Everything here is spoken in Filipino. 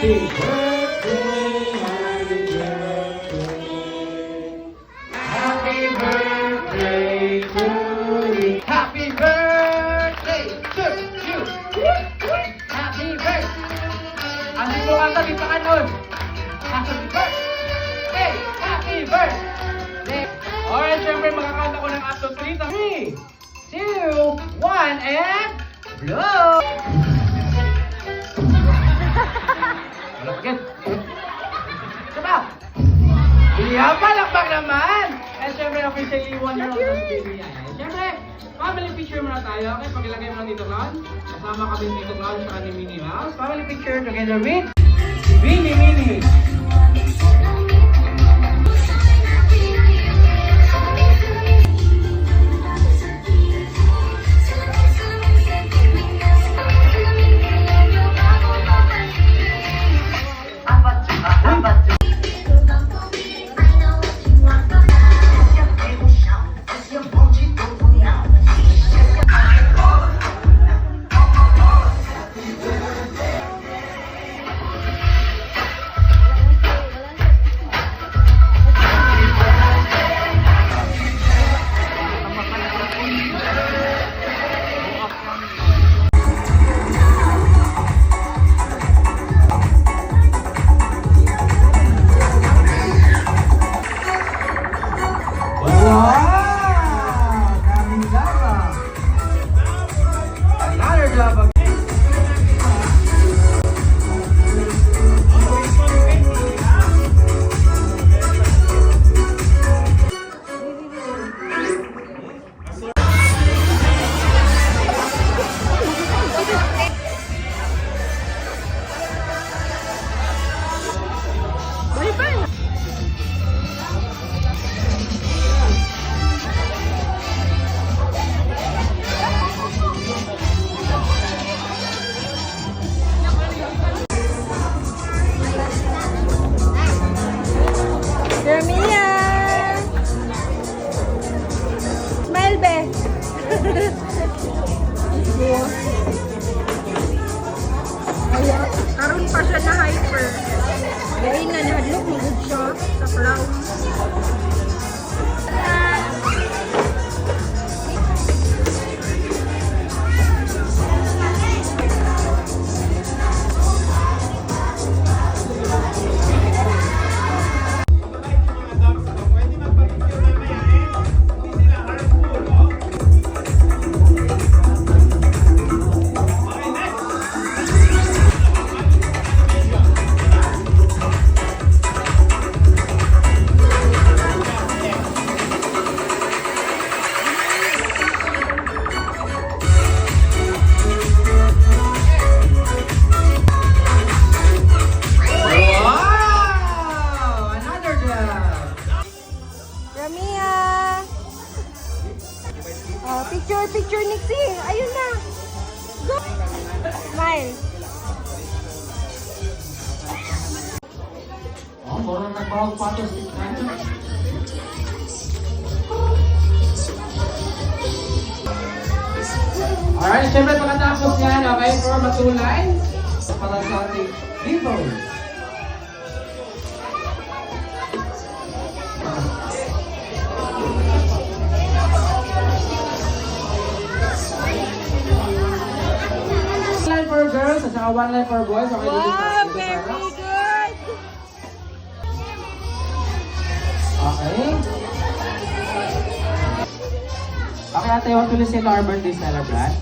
Happy birthday, happy birthday. Happy birthday to you. Happy birthday to you. Happy birthday. Ano mo kanta di pa kanon? Happy birthday. Happy birthday. Alright, syempre makakanta ko ng up to 3. 3, 2, 1, and blow! Malakit! Diba? Iya, palakpak naman! And syempre, officially, 1 year old na baby yan. Syempre, family picture muna tayo. Okay, pagilagay mo ng Tito Clown. Kasama kami ng Tito Clown sa ni Minnie Mouse. Family picture together with Minnie. Karon pa siya na hyper. Dahil na nahadlok mo siya sa clown. Picture Nixie! Ayun na! Go! Smile! Oh, parang nagbawag patos. Alright, syempre pagkatapos yan, okay, for matulay, para sa ating dito. For girls at saka 1 line for boys. Okay, wow, very good! Okay. Okay, ate, what will you say to our birthday celebrant?